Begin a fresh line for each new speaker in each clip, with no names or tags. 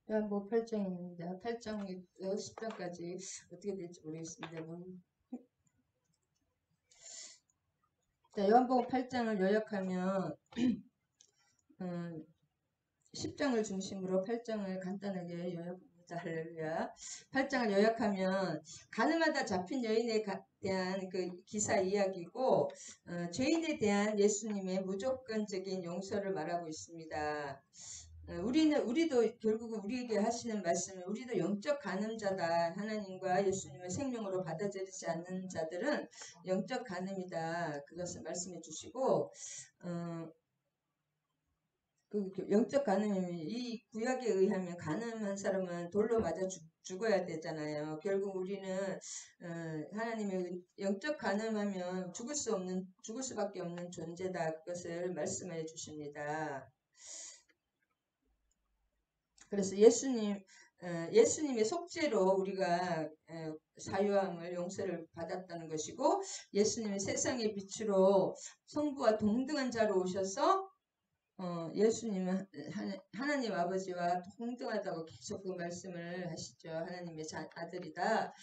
요한복음 8장입니다. 8장부터 10장까지 어떻게 될지 모르겠습니다. 자, 요한복음 8장을 요약하면 10장을 중심으로 8장을 간단하게 요약합니다. 할렐루야. 8장을 요약하면 가늠하다 잡힌 여인에 대한 그 기사 이야기고 죄인에 대한 예수님의 무조건적인 용서를 말하고 있습니다. 우리도 결국은 우리에게 하시는 말씀은 우리도 영적 간음자다. 하나님과 예수님을 생명으로 받아들이지 않는 자들은 영적 간음이다. 그것을 말씀해 주시고 그 영적 간음이 이 구약에 의하면 간음한 사람은 돌로 맞아 죽어야 되잖아요. 결국 우리는 하나님의 영적 간음하면 죽을 수밖에 없는 존재다. 그것을 말씀해 주십니다. 그래서 예수님의 속죄로 우리가 사유함을 용서를 받았다는 것이고, 예수님이 세상의 빛으로 성부와 동등한 자로 오셔서 예수님은 하나님 아버지와 동등하다고 계속 그 말씀을 하시죠. 하나님의 아들이다.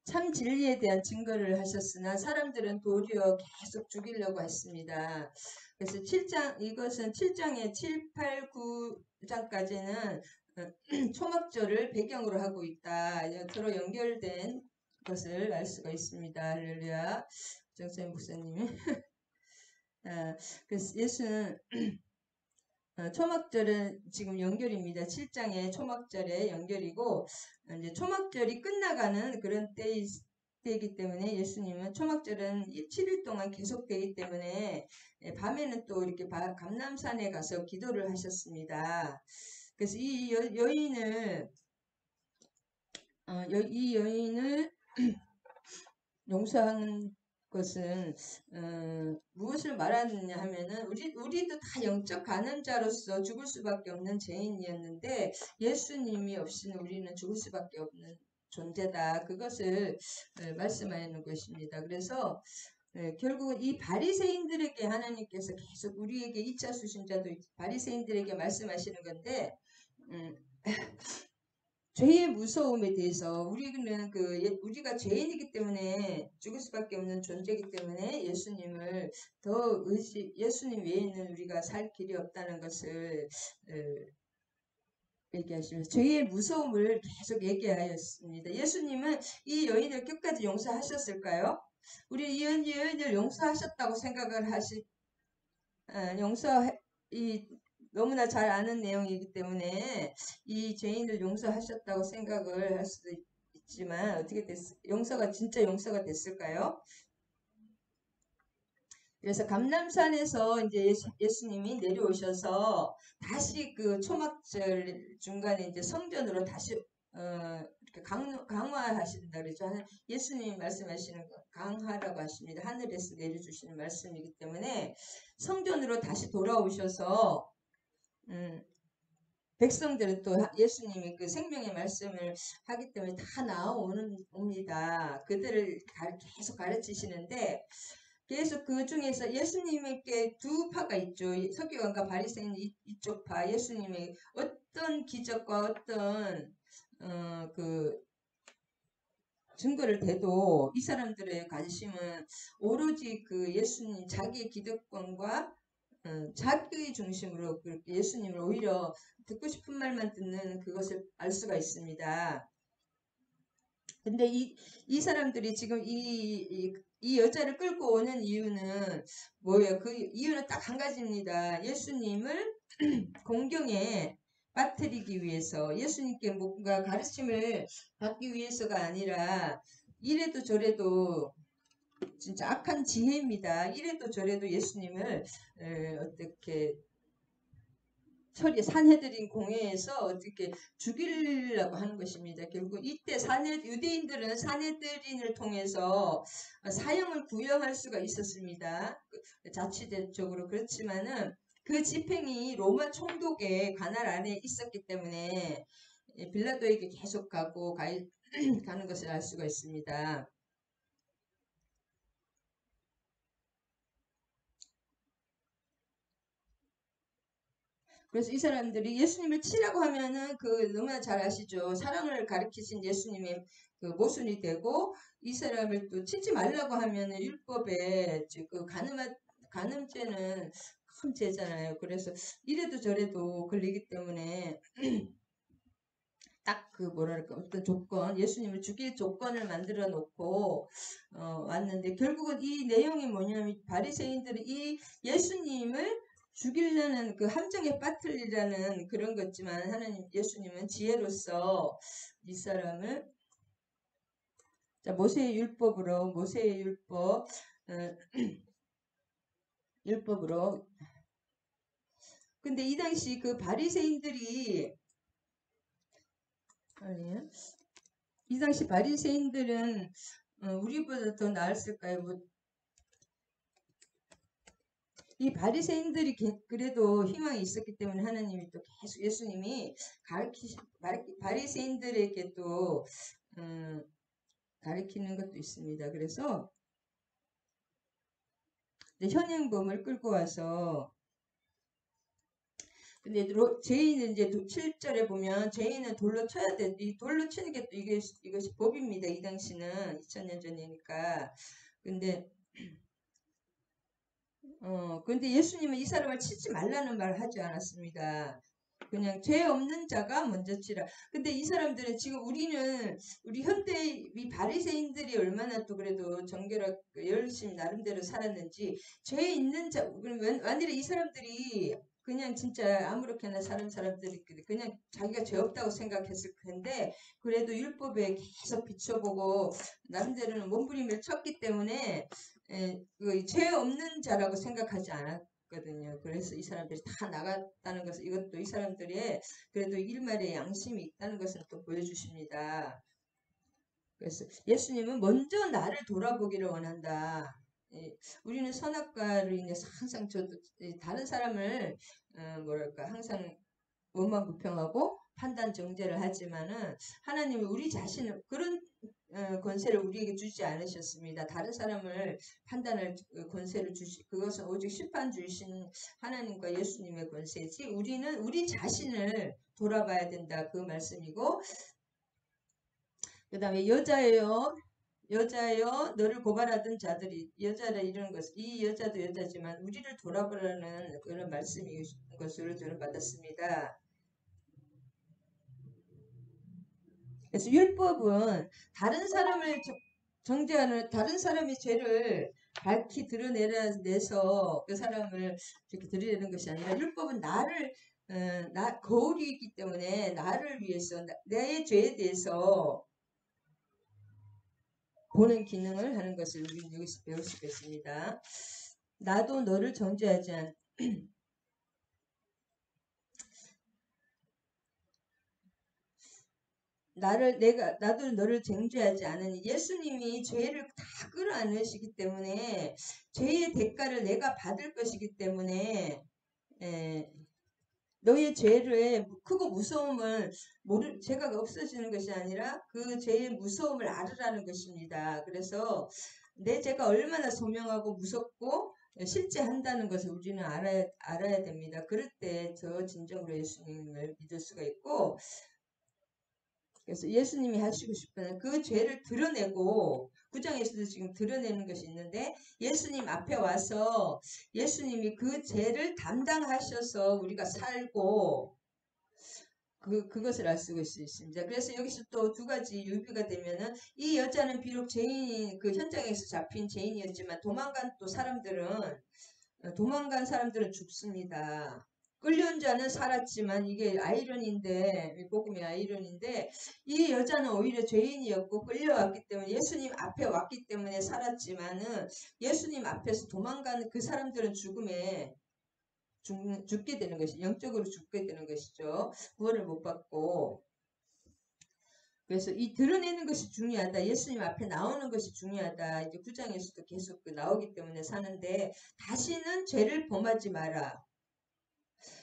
참 진리에 대한 증거를 하셨으나 사람들은 도리어 계속 죽이려고 했습니다. 그래서 이것은 7장에 7, 8, 9장까지는 초막절을 배경으로 하고 있다. 서로 연결된 것을 알 수가 있습니다. 할렐루야. 정선 목사님. 그래서 예수는 초막절은 지금 연결입니다. 7장의 초막절의 연결이고, 이제 초막절이 끝나가는 그런 때이기 때문에 예수님은 초막절은 7일 동안 계속되기 때문에 밤에는 또 이렇게 감람산에 가서 기도를 하셨습니다. 그래서 이 여인을 용서한 것은 무엇을 말하느냐 하면은 우리도 다 영적 간음자로서 죽을 수밖에 없는 죄인이었는데 예수님이 없이는 우리는 죽을 수밖에 없는 존재다. 그것을 말씀하는 것입니다. 그래서 결국은 이 바리새인들에게 하나님께서 계속 우리에게 2차 수신자도 바리새인들에게 말씀하시는 건데 죄의 무서움에 대해서 우리는 우리가 죄인이기 때문에 죽을 수밖에 없는 존재이기 때문에 예수님 외에는 우리가 살 길이 없다는 것을 얘기하시면서 죄의 무서움을 계속 얘기하였습니다. 예수님은 이 여인을 끝까지 용서하셨을까요? 우리 이 여인을 용서하셨다고 생각을 너무나 잘 아는 내용이기 때문에 이 죄인을 용서하셨다고 생각을 할 수도 있지만 진짜 용서가 됐을까요? 그래서 감람산에서 이제 예수님이 내려오셔서 다시 그 초막절 중간에 이제 성전으로 다시 이렇게 강화하신다 그러죠. 예수님이 말씀하시는 거 강화라고 하십니다. 하늘에서 내려주시는 말씀이기 때문에 성전으로 다시 돌아오셔서 백성들은 또 예수님이 그 생명의 말씀을 하기 때문에 다 나옵니다. 그들을 계속 가르치시는데 계속 그 중에서 예수님께 두 파가 있죠. 서기관과 바리새인 이쪽 파. 예수님의 어떤 기적과 어떤 그 증거를 대도 이 사람들의 관심은 오로지 그 예수님 자기의 기득권과 자기 중심으로 예수님을 오히려 듣고 싶은 말만 듣는 그것을 알 수가 있습니다. 근데 이 사람들이 지금 이 여자를 끌고 오는 이유는 뭐예요? 그 이유는 딱 한 가지입니다. 예수님을 공경에 빠뜨리기 위해서, 예수님께 뭔가 가르침을 받기 위해서가 아니라 이래도 저래도 진짜 악한 지혜입니다. 이래도 저래도 예수님을 어떻게 산헤드린 공회에서 어떻게 죽이려고 하는 것입니다. 결국 이때 유대인들은 산헤드린을 통해서 사형을 구형할 수가 있었습니다. 자치적으로. 그렇지만은 그 집행이 로마 총독의 관할 안에 있었기 때문에 빌라도에게 계속 가는 것을 알 수가 있습니다. 그래서 이 사람들이 예수님을 치라고 하면은 그 너무나 잘 아시죠. 사랑을 가르치신 예수님의 그 모순이 되고 이 사람을 또 치지 말라고 하면은 율법에 그 간음죄는 큰 죄잖아요. 그래서 이래도 저래도 걸리기 때문에 딱 그 뭐랄까 어떤 조건 예수님을 죽일 조건을 만들어 놓고 왔는데 결국은 이 내용이 뭐냐면 바리새인들은 이 예수님을 죽이려는 그 함정에 빠뜨리라는 그런 거지만 하나님 예수님은 지혜로서 이 사람을 자 모세의 율법으로 율법으로 근데 이 당시 그 바리새인들이 아니에요? 이 당시 바리새인들은 우리보다 더 나았을까요? 이 바리새인들이 그래도 희망이 있었기 때문에 하나님이 또 계속 예수님이 바리새인들에게 또 가르치는 것도 있습니다. 그래서 현행범을 끌고 와서 근데 죄인은 이제 7절에 보면 죄인은 돌로 쳐야 돼. 이 돌로 치는 게 또 이것이 법입니다. 이 당시는 2000년 전이니까. 근데 예수님은 이 사람을 치지 말라는 말을 하지 않았습니다. 그냥 죄 없는 자가 먼저 치라. 근데 이 사람들은 지금 우리 현대 이 바리새인들이 얼마나 또 그래도 정결하게 열심히 나름대로 살았는지 죄 있는 자 만일에 이 사람들이 그냥 진짜 아무렇게나 사는 사람들이 그냥 자기가 죄 없다고 생각했을 텐데 그래도 율법에 계속 비춰보고 나름대로는 몸부림을 쳤기 때문에 죄 없는 자라고 생각하지 않았거든요. 그래서 이 사람들이 다 나갔다는 것은 이것도 이 사람들의 그래도 일말의 양심이 있다는 것을 또 보여주십니다. 그래서 예수님은 먼저 나를 돌아보기를 원한다. 우리는 선악과를 인해서 항상 저도 다른 사람을 뭐랄까 항상 원망불평하고 판단 정죄를 하지만은 하나님은 우리 자신을 그런 권세를 우리에게 주지 않으셨습니다. 다른 사람을 판단할 권세를 그것은 오직 심판 주신 하나님과 예수님의 권세지 우리는 우리 자신을 돌아봐야 된다 그 말씀이고 그 다음에 여자예요 너를 고발하던 자들이 여자라 이런 이 여자도 여자지만 우리를 돌아보라는 그런 말씀인 것으로 저는 받았습니다. 그래서 율법은 다른 사람을 정죄하는 다른 사람의 죄를 밝히 드러내서 그 사람을 이렇게 드러내는 것이 아니라 율법은 거울이기 때문에 나를 위해서 내 죄에 대해서 보는 기능을 하는 것을 우리는 여기서 배울 수가 있습니다. 나도 너를 정죄하지 않 나도 너를 정죄하지 않으니 예수님이 죄를 다 끌어안으시기 때문에 죄의 대가를 내가 받을 것이기 때문에 너의 죄의 크고 무서움을 죄가 없어지는 것이 아니라 그 죄의 무서움을 알으라는 것입니다. 그래서 내 죄가 얼마나 소명하고 무섭고 실제한다는 것을 우리는 알아야 됩니다. 그럴 때 더 진정으로 예수님을 믿을 수가 있고 그래서 예수님이 하시고 싶은 그 죄를 드러내고 구장에서도 지금 드러내는 것이 있는데 예수님 앞에 와서 예수님이 그 죄를 담당하셔서 우리가 살고 그것을 알 수가 있습니다. 그래서 여기서 또 두 가지 유비가 되면은 이 여자는 비록 그 현장에서 잡힌 죄인이었지만 도망간 사람들은 죽습니다. 끌려온 자는 살았지만 이게 복음의 아이러니인데 이 여자는 오히려 죄인이었고 끌려왔기 때문에 예수님 앞에 왔기 때문에 살았지만은 예수님 앞에서 도망가는 그 사람들은 죽게 되는 것이 영적으로 죽게 되는 것이죠. 구원을 못 받고 그래서 이 드러내는 것이 중요하다. 예수님 앞에 나오는 것이 중요하다. 이제 9장에서도 계속 나오기 때문에 사는데 다시는 죄를 범하지 마라.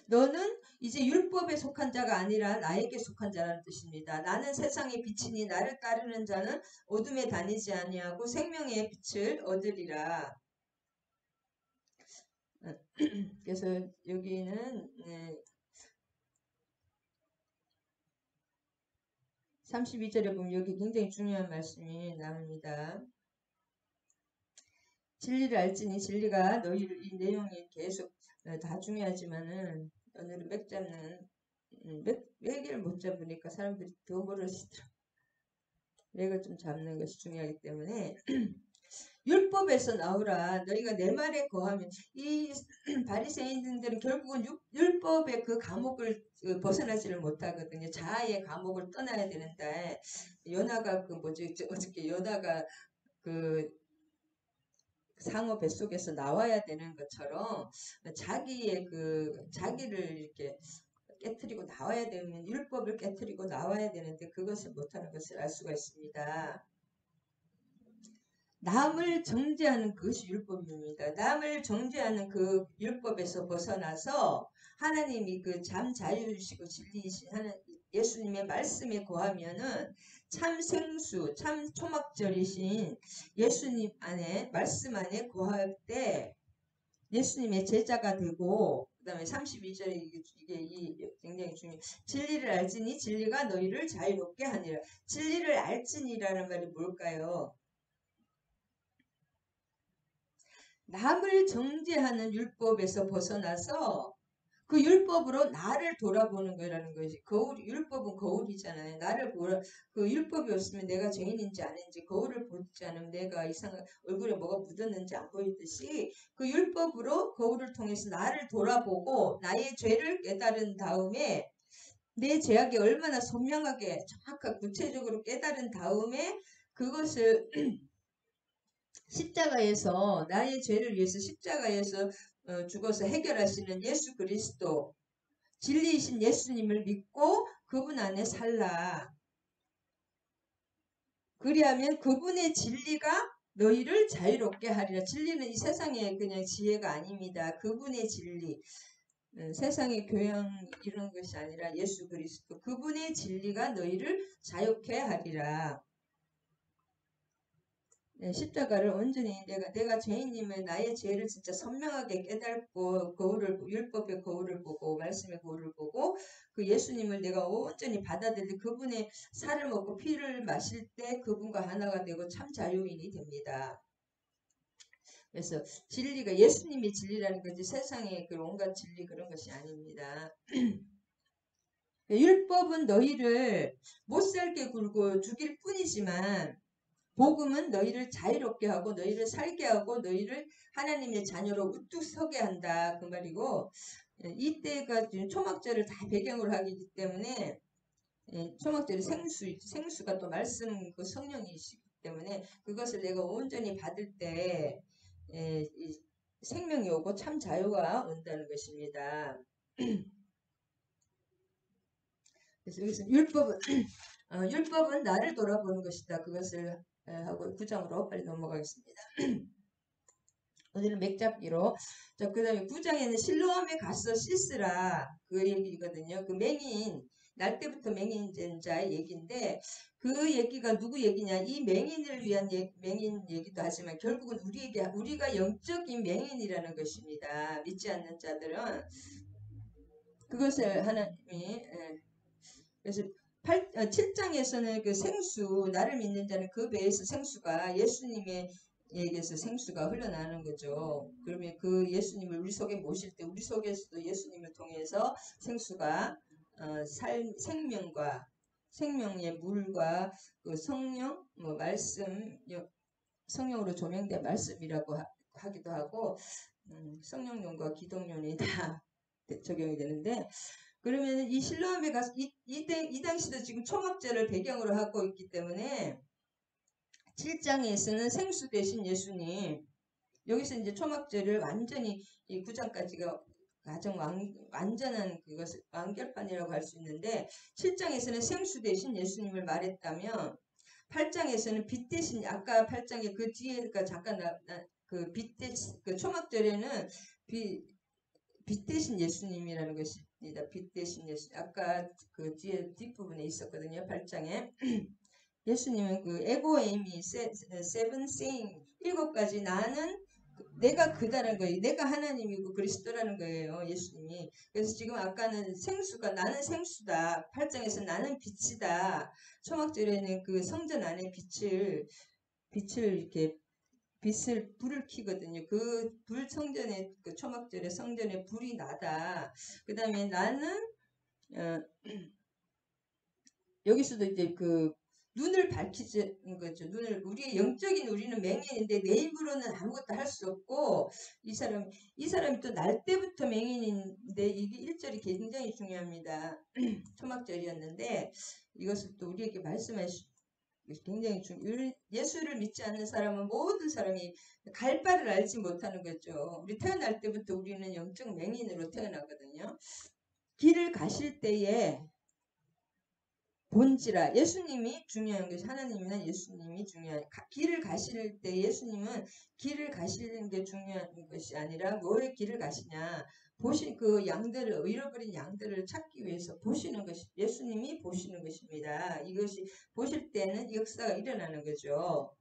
너는 이제 율법에 속한 자가 아니라 나에게 속한 자라는 뜻입니다. 나는 세상의 빛이니 나를 따르는 자는 어둠에 다니지 아니하고 생명의 빛을 얻으리라. 그래서 여기는 32절에 보면 여기 굉장히 중요한 말씀이 나옵니다. 진리를 알지니 진리가 너희를, 이 내용이 계속 다 중요하지만은 오늘은 맥 잡는 맥을 못 잡으니까 사람들이 더 멀어지더라고요. 맥을 좀 잡는 것이 중요하기 때문에 율법에서 나오라. 너희가 내 말에 거하면, 이 바리새인들은 결국은 율법의 그 감옥을 벗어나지를 못하거든요. 자아의 감옥을 떠나야 되는데, 요나가 그 뭐지, 어저께 요나가 그 상어 뱃속에서 나와야 되는 것처럼 자기의 자기를 이렇게 깨트리고 나와야 되면, 율법을 깨트리고 나와야 되는데 그것을 못하는 것을 알 수가 있습니다. 남을 정죄하는 그것이 율법입니다. 남을 정죄하는 그 율법에서 벗어나서 하나님이 그 참 자유이시고 진리이신 예수님의 말씀에 거하면은 참 생수, 참 초막절이신 예수님 안에, 말씀 안에 거할 때 예수님의 제자가 되고, 그 다음에 32절에 이게 굉장히 중요해요. 진리를 알지니 진리가 너희를 자유롭게 하니라. 진리를 알지니라는 말이 뭘까요? 남을 정죄하는 율법에서 벗어나서 그 율법으로 나를 돌아보는 거라는 것이, 율법은 거울이잖아요. 나를 보라, 그 율법이 없으면 내가 죄인인지 아닌지, 거울을 보지 않으면 내가 이상한 얼굴에 뭐가 묻었는지 안 보이듯이, 그 율법으로 거울을 통해서 나를 돌아보고 나의 죄를 깨달은 다음에, 내 죄악이 얼마나 선명하게 정확하게 구체적으로 깨달은 다음에 그것을 십자가에서, 나의 죄를 위해서 십자가에서 죽어서 해결하시는 예수 그리스도, 진리이신 예수님을 믿고 그분 안에 살라. 그리하면 그분의 진리가 너희를 자유롭게 하리라. 진리는 이 세상의 그냥 지혜가 아닙니다. 그분의 진리, 세상의 교양 이런 것이 아니라 예수 그리스도, 그분의 진리가 너희를 자유케 하리라. 십자가를 온전히 내가 죄인임을, 나의 죄를 진짜 선명하게 깨닫고 율법의 거울을 보고 말씀의 거울을 보고 그 예수님을 내가 온전히 받아들일 그분의 살을 먹고 피를 마실 때 그분과 하나가 되고 참 자유인이 됩니다. 그래서 진리가 예수님이 진리라는 거지 세상의 그 온갖 진리 그런 것이 아닙니다. 율법은 너희를 못살게 굴고 죽일 뿐이지만 복음은 너희를 자유롭게 하고 너희를 살게 하고 너희를 하나님의 자녀로 우뚝 서게 한다 그 말이고, 이때가 초막절을 다 배경으로 하기 때문에 초막절이 생수가 또 말씀 그 성령이시기 때문에 그것을 내가 온전히 받을 때 생명이 오고 참 자유가 온다는 것입니다. 그래서 여기서 율법은 나를 돌아보는 것이다. 그것을 하고 9장으로 빨리 넘어가겠습니다. 오늘은 맥잡기로. 자, 그 다음에 9장에는 실로암에 가서 씻으라 그 얘기거든요. 그 맹인, 날 때부터 맹인된 자의 얘기인데, 그 얘기가 누구 얘기냐, 이 맹인을 위한 맹인 얘기도 하지만 결국은 우리가 영적인 맹인이라는 것입니다. 믿지 않는 자들은 그것을 하나님이 그래서 7장에서는 그 생수, 나를 믿는 자는 그 배에서 생수가 예수님의 에게서 생수가 흘러나오는 거죠. 그러면 그 예수님을 우리 속에 모실 때 우리 속에서도 예수님을 통해서 생수가 생명과 생명의 물과 그 성령, 말씀, 성령으로 조명된 말씀이라고 하기도 하고, 성령론과 기독론이 다 적용이 되는데, 그러면 이 실로암에 가서 이 당시도 지금 초막절을 배경으로 하고 있기 때문에 7장에서는 생수 대신 예수님, 여기서 이제 초막절을 완전히 이 9장까지가 가장 완전한 그것을 완결판이라고 할 수 있는데, 7장에서는 생수 대신 예수님을 말했다면 8장에서는 빛 대신, 아까 8장에 그 뒤에가 잠깐 그 빛 대신, 그 초막절에는 빛 대신 예수님이라는 것입니다. 빛 대신 예수. 아까 그 뒤에 뒷부분에 있었거든요. 8장에. 예수님은 그 에고에이미 세븐 세잉 7가지 나는 내가 그다라는 거예요. 내가 하나님이고 그리스도라는 거예요. 예수님이. 그래서 지금 아까는 생수가 나는 생수다. 8장에서 나는 빛이다. 초막절에는 그 성전 안에 빛을 이렇게 빛을 불을 켜거든요. 그 불 성전에 그 초막절에 성전에 불이 나다. 그 다음에 나는 어, 여기서도 이제 그 눈을 밝히는 거죠. 눈을 우리의 영적인 우리는 맹인인데 내 힘으로는 아무것도 할 수 없고 이 사람이 또 날 때부터 맹인인데 이게 1절이 굉장히 중요합니다. 초막절이었는데 이것을 또 우리에게 말씀하시 굉장히 예수를 믿지 않는 사람은 모든 사람이 갈 바를 알지 못하는 거죠. 우리 태어날 때부터 우리는 영적 맹인으로 태어나거든요. 길을 가실 때에 본지라 예수님이 중요한 것이 하나님이나 예수님이 중요한 길을 가실 때 예수님은 길을 가시는 게 중요한 것이 아니라 뭐의 길을 가시냐 보신 그 양들을 잃어버린 양들을 찾기 위해서 보시는 것이 예수님이 보시는 것입니다. 이것이 보실 때는 역사가 일어나는 거죠.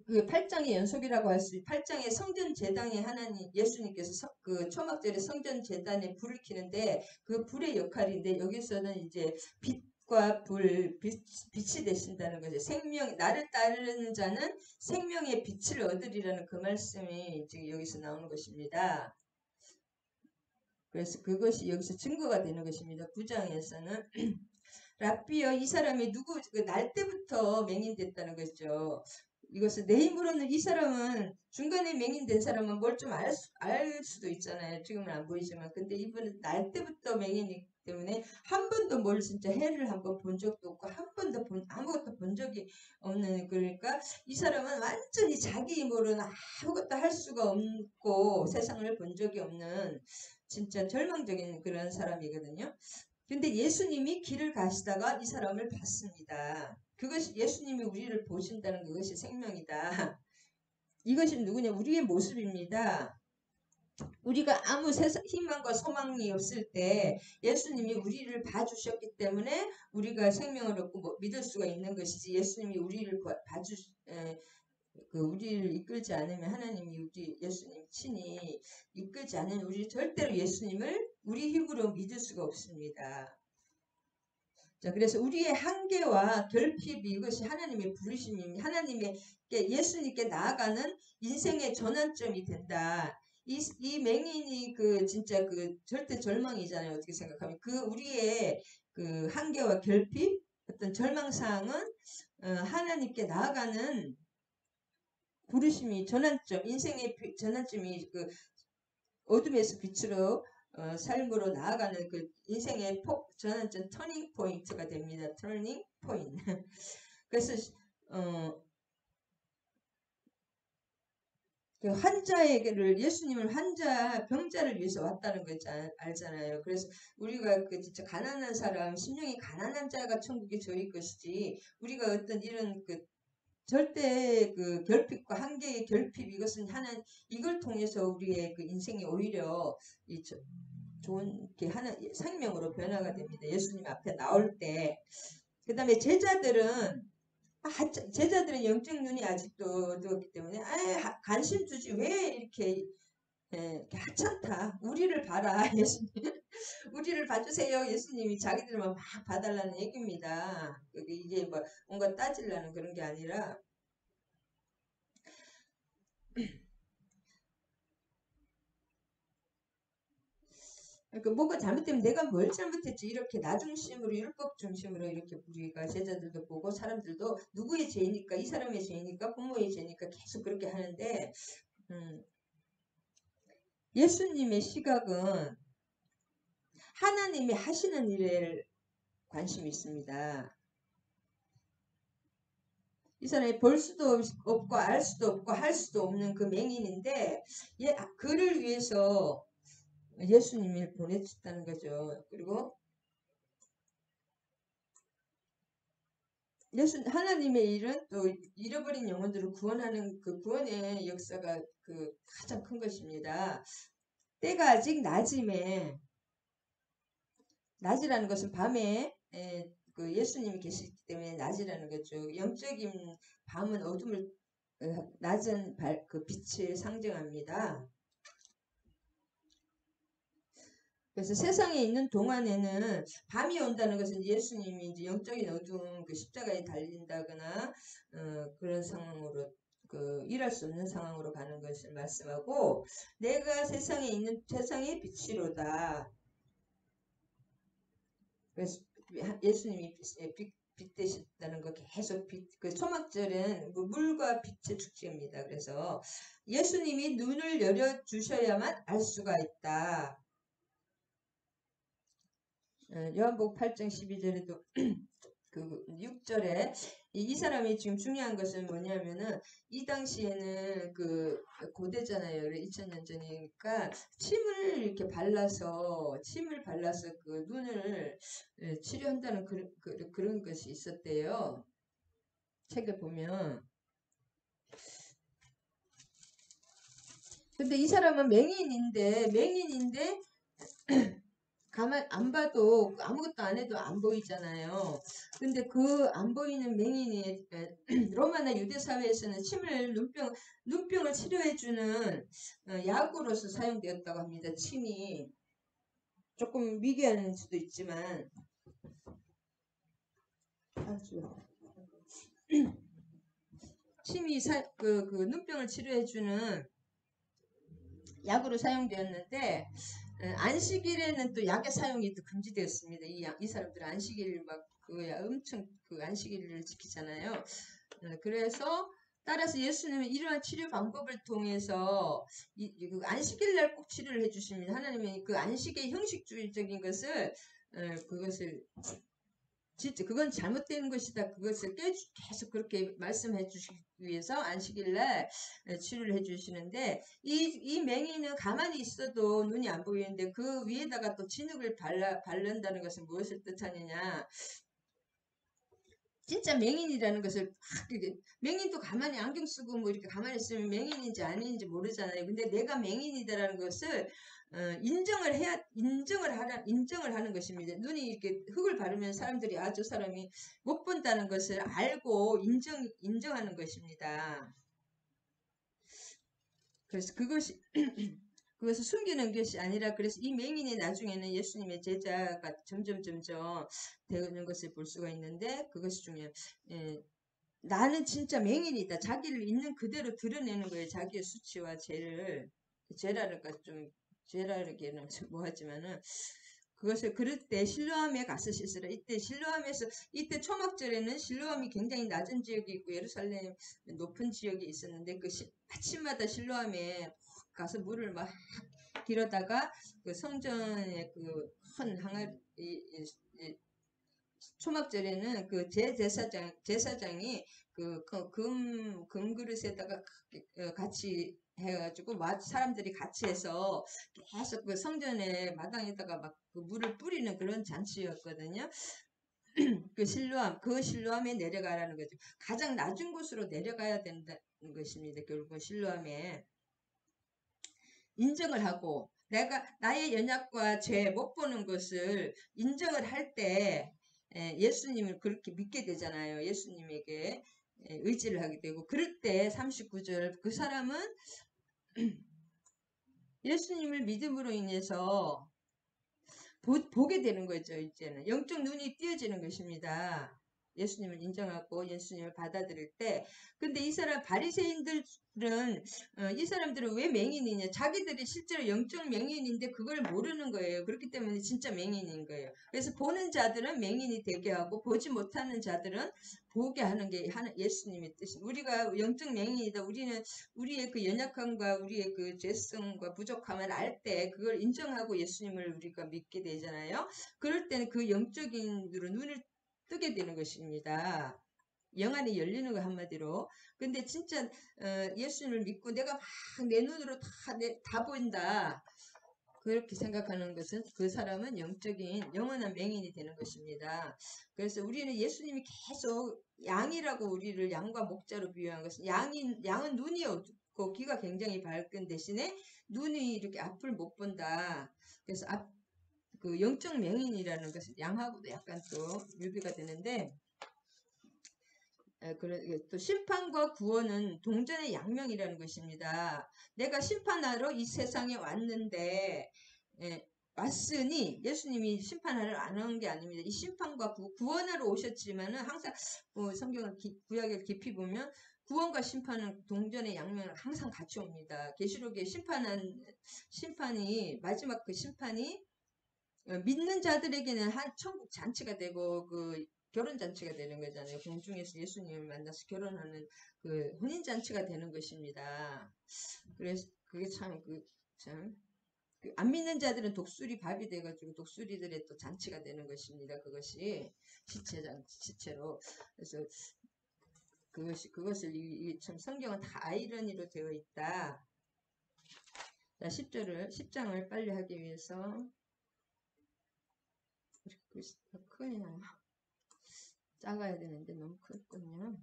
그 8장의 연속이라고 할 수 있어요. 8장의 성전 제단에 하나님 예수님께서 그 초막절에 성전 제단에 불을 켜는데 그 불의 역할인데 여기서는 이제 빛과 빛이 되신다는 거죠. 생명 나를 따르는 자는 생명의 빛을 얻으리라는 그 말씀이 지금 여기서 나오는 것입니다. 그래서 그것이 여기서 증거가 되는 것입니다. 9장에서는 랍비여 이 사람이 누구 날 때부터 맹인됐다는 거죠. 이것을 내 힘으로는 이 사람은 중간에 맹인된 사람은 뭘 좀 알 수도 있잖아요. 지금은 안 보이지만 근데 이분은 날 때부터 맹인이기 때문에 한 번도 뭘 진짜 해를 한번 본 적도 없고 한 번도 아무것도 본 적이 없는 그러니까 이 사람은 완전히 자기 힘으로는 아무것도 할 수가 없고 세상을 본 적이 없는 진짜 절망적인 그런 사람이거든요. 근데 예수님이 길을 가시다가 이 사람을 봤습니다. 그것이 예수님이 우리를 보신다는 그것이 생명이다. 이것이 누구냐? 우리의 모습입니다. 우리가 아무 희망과 소망이 없을 때 예수님이 우리를 봐주셨기 때문에 우리가 생명을 얻고 믿을 수가 있는 것이지 예수님이 우리를 우리를 이끌지 않으면 하나님이 예수님 친히 이끌지 않으면 우리 절대로 예수님을 우리 힘으로 믿을 수가 없습니다. 자, 그래서 우리의 한계와 결핍이 이것이 하나님의 부르심입니다. 예수님께 나아가는 인생의 전환점이 된다. 이 맹인이 진짜 절대 절망이잖아요. 어떻게 생각하면. 우리의 한계와 결핍, 어떤 절망사항은, 하나님께 나아가는 부르심이 인생의 전환점이 어둠에서 빛으로 삶으로 나아가는 인생의 전환점 터닝 포인트가 됩니다. 터닝 포인트. 그래서 예수님을 병자를 위해서 왔다는 거 알잖아요. 그래서 우리가 진짜 가난한 사람, 심령이 가난한 자가 천국에 저일 것이지 우리가 어떤 이런 절대 결핍과 한계의 결핍 이걸 통해서 우리의 인생이 오히려 좋은 생명으로 변화가 됩니다. 예수님 앞에 나올 때. 그 다음에 제자들은 영적 눈이 아직도 뜨겁기 때문에 관심 주지 왜 이렇게 하찮다. 우리를 봐라. 예수님. 우리를 봐주세요. 예수님이 자기들만 막 봐달라는 얘기입니다. 이게 뭔가 따지려는 그런 게 아니라 그러니까 뭐가 잘못되면 내가 뭘 잘못했지 이렇게 나 중심으로 율법 중심으로 이렇게 우리가 제자들도 보고 사람들도 누구의 죄니까 이 사람의 죄니까 부모의 죄니까 계속 그렇게 하는데 예수님의 시각은 하나님이 하시는 일에 관심이 있습니다. 이 사람이 볼 수도 없고 알 수도 없고 할 수도 없는 그 맹인인데 그를 위해서 예수님을 보내셨다는 거죠. 그리고 하나님의 일은 또 잃어버린 영혼들을 구원하는 그 구원의 역사가 가장 큰 것입니다. 때가 아직 낮이라는 것은 밤에 예수님이 계시기 때문에 낮이라는 거죠. 영적인 밤은 어둠을 낮은 그 빛을 상징합니다. 그래서 세상에 있는 동안에는 밤이 온다는 것은 예수님이 이제 영적인 어두운 그 십자가에 달린다거나 그런 상황으로 일할 수 없는 상황으로 가는 것을 말씀하고, 내가 세상에 있는 세상의 빛이로다. 그래서 예수님이 빛 되셨다는 거 계속 그 초막절은 물과 빛의 축제입니다. 그래서 예수님이 눈을 열어 주셔야만 알 수가 있다. 요한복음 8장 12절에도 그 6절에 이 사람이 지금 중요한 것은 뭐냐면은, 이 당시에는 그 고대잖아요. 2000년 전이니까 침을 이렇게 발라서 그 눈을 치료한다는 그런 것이 있었대요. 책에 보면. 근데 이 사람은 맹인인데 가만 안 봐도 아무것도 안 해도 안 보이잖아요. 근데 그 안 보이는 맹인이 로마나 유대 사회에서는 눈병을 치료해주는 약으로서 사용되었다고 합니다. 침이 조금 미개할 수도 있지만 침이 그 눈병을 치료해주는 약으로 사용되었는데, 안식일에는 또 약의 사용이 또 금지되었습니다. 이 사람들은 안식일 엄청 그 안식일을 지키잖아요. 그래서 따라서 예수님은 이러한 치료 방법을 통해서 그 안식일 날 꼭 치료를 해주십니다. 하나님이 그 안식의 형식주의적인 것을 그것을 진짜 그건 잘못된 것이다. 그것을 계속 그렇게 말씀해 주시기 위해서 안식일날 치료를 해 주시는데, 이 맹인은 가만히 있어도 눈이 안 보이는데 그 위에다가 또 진흙을 바른다는 것은 무엇을 뜻하느냐. 진짜 맹인이라는 것을 맹인도 가만히 안경 쓰고 뭐 이렇게 가만히 있으면 맹인인지 아닌지 모르잖아요. 근데 내가 맹인이다라는 것을 인정을 하는 것입니다. 눈이 이렇게 흙을 바르면 사람들이 저 사람이 못 본다는 것을 알고 인정하는 것입니다. 그래서 그것을 숨기는 것이 아니라, 그래서 이 맹인이 나중에는 예수님의 제자가 점점 되는 것을 볼 수가 있는데, 그것이 중요해요. 나는 진짜 맹인이다. 자기를 있는 그대로 드러내는 거예요. 자기의 수치와 죄라기는 좀 뭐하지만은, 그것을 그럴 때 실로암에 가서 씻으라. 이때 초막절에는 실로암이 굉장히 낮은 지역이 있고 예루살렘 높은 지역이 있었는데, 아침마다 실로암에 가서 물을 막 길어다가 그 성전의 그 큰 항아리 초막절에는 그 제사장이 그 금그릇에다가 같이 해가지고 사람들이 같이 해서 계속 그 성전의 마당에다가 막 그 물을 뿌리는 그런 잔치였거든요. 그 실로암에 내려가라는 거죠. 가장 낮은 곳으로 내려가야 된다는 것입니다. 결국은 실로암에 인정을 하고, 나의 연약과 죄 못 보는 것을 인정을 할 때 예수님을 그렇게 믿게 되잖아요. 예수님에게 의지를 하게 되고, 그럴 때 39절, 그 사람은 예수님을 믿음으로 인해서 보게 되는 거죠. 이제는 영적 눈이 띄어지는 것입니다. 예수님을 인정하고 예수님을 받아들일 때. 근데 이 바리새인들은 이 사람들은 왜 맹인이냐, 자기들이 실제로 영적 맹인인데 그걸 모르는 거예요. 그렇기 때문에 진짜 맹인인 거예요. 그래서 보는 자들은 맹인이 되게 하고 보지 못하는 자들은 보게 하는 게 예수님의 뜻입니다. 우리가 영적 맹인이다, 우리는 우리의 그 연약함과 우리의 그 죄성과 부족함을 알 때 그걸 인정하고 예수님을 우리가 믿게 되잖아요. 그럴 때는 그 영적인 눈을 뜨게 되는 것입니다. 영안이 열리는 거, 한마디로. 근데 진짜 예수님을 믿고 내가 막 내 눈으로 다 보인다, 그렇게 생각하는 것은 그 사람은 영원한 맹인이 되는 것입니다. 그래서 우리는 예수님이 계속 양이라고, 우리를 양과 목자로 비유한 것은, 양은 눈이 어둡고 귀가 굉장히 밝은 대신에 눈이 이렇게 앞을 못 본다. 그래서 그 영적 맹인이라는 것은 양하고도 약간 또 유비가 되는데, 또 심판과 구원은 동전의 양면이라는 것입니다. 내가 심판하러 이 세상에 왔는데 왔으니 예수님이 심판하러 안 온 게 아닙니다. 이 심판과 구원하러 오셨지만은 항상 성경을 구약을 깊이 보면 구원과 심판은 동전의 양면을 항상 같이 옵니다. 계시록에 심판이 마지막 그 심판이 믿는 자들에게는 한 천국 잔치가 되고 그 결혼 잔치가 되는 거잖아요. 공중에서 예수님을 만나서 결혼하는 그 혼인 잔치가 되는 것입니다. 그래서 그게 안 믿는 자들은 독수리 밥이 돼가지고 독수리들의 또 잔치가 되는 것입니다. 그것이 시체로. 그래서 그것을 참 성경은 다 아이러니로 되어 있다. 자, 10장을 빨리 하기 위해서 크냐 작아야 되는데 너무 크군요.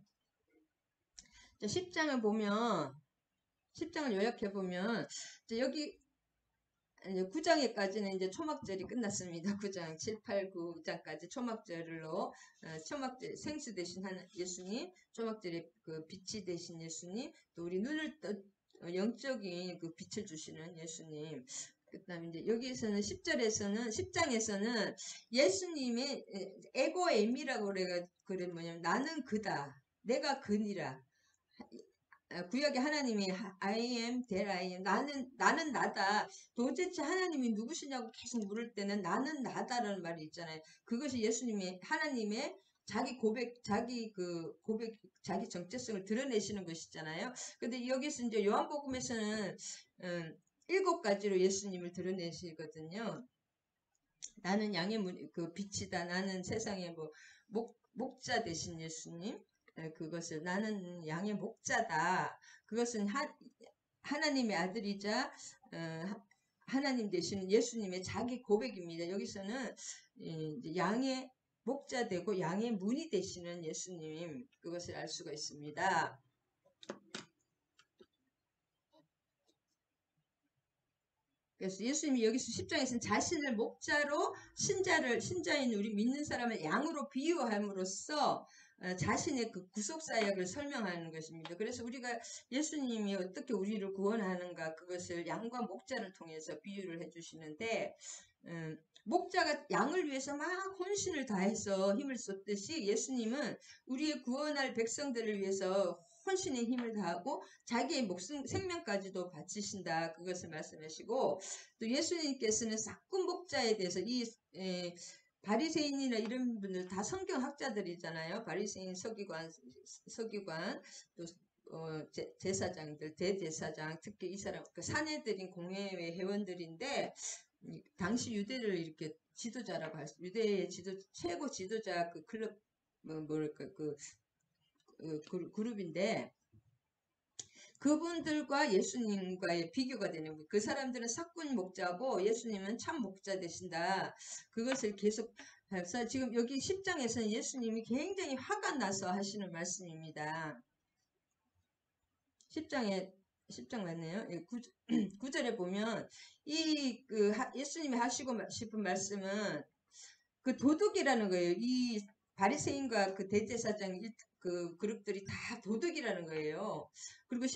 자, 10장을 보면 10장을 요약해 보면 여기 이제 9장에까지는 이제 초막절이 끝났습니다. 9장 7, 8, 9장까지 초막절로 초막절 생수 대신 예수님, 초막절의 그 빛이 되신 예수님, 또 우리 눈을 영적인 그 빛을 주시는 예수님. 그다음에 이제 여기에서는 10장에서는 예수님의 에고엠이라고 그래 뭐냐면 나는 그다, 내가 그니라. 구약의 하나님이 I am that I am, 나는 나다. 도대체 하나님이 누구시냐고 계속 물을 때는 나는 나다라는 말이 있잖아요. 그것이 예수님의 하나님의 자기 고백, 자기 정체성을 드러내시는 것이잖아요. 근데 여기서 이제 요한복음에서는 7가지로 예수님을 드러내시거든요. 나는 양의 그 빛이다. 나는 세상의 목자 되신 예수님. 그것을 나는 양의 목자다. 그것은 하나님의 아들이자 하나님 되시는 예수님의 자기 고백입니다. 여기서는 양의 목자 되고 양의 문이 되시는 예수님, 그것을 알 수가 있습니다. 그래서 예수님이 여기서 10장에서는 자신을 목자로 신자인 우리 믿는 사람을 양으로 비유함으로써 자신의 그 구속사역을 설명하는 것입니다. 그래서 우리가 예수님이 어떻게 우리를 구원하는가, 그것을 양과 목자를 통해서 비유를 해주시는데, 목자가 양을 위해서 막 혼신을 다해서 힘을 쏟듯이 예수님은 우리의 구원할 백성들을 위해서 혼신의 힘을 다하고 자기의 목숨 생명까지도 바치신다, 그것을 말씀하시고, 또 예수님께서는 싹군 목자에 대해서 바리새인이나 이런 분들 다 성경학자들이잖아요. 바리새인, 서기관 또 제사장들, 대제사장, 특히 이 사람 그 사내들인 공회의 회원들인데, 당시 유대를 이렇게 지도자라고 할 수, 유대의 최고 지도자 그 클럽 그룹인데, 그분들과 예수님과의 비교가 되는 거예요. 그 사람들은 삭군 목자고 예수님은 참 목자 되신다. 그것을 계속 해서 지금 여기 10장에서는 예수님이 굉장히 화가 나서 하시는 말씀입니다. 10장 맞네요. 9절에 보면 예수님이 하시고 싶은 말씀은 그 도둑이라는 거예요. 이 바리새인과 그 대제사장 그 그룹들이 다 도둑이라는 거예요. 그리고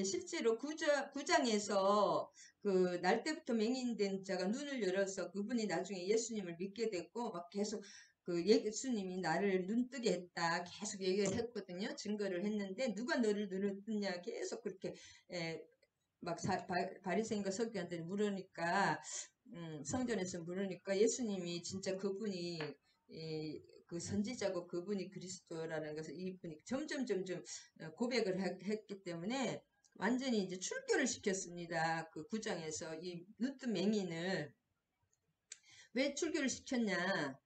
실제로 9장에서 그 날 때부터 맹인된 자가 눈을 열어서 그분이 나중에 예수님을 믿게 됐고, 막 계속 그 예수님이 나를 눈뜨게 했다 계속 얘기를 했거든요. 증거를 했는데 누가 너를 눈을 떴냐 계속 그렇게 막 바리새인과 서기관들이 물으니까 성전에서 물으니까 예수님이 진짜 그분이 그 선지자고 그분이 그리스도라는 것을 이분이 점점 고백을 했기 때문에 완전히 이제 출교를 시켰습니다. 그 9장에서 이 눈뜬 맹인을 왜 출교를 시켰냐?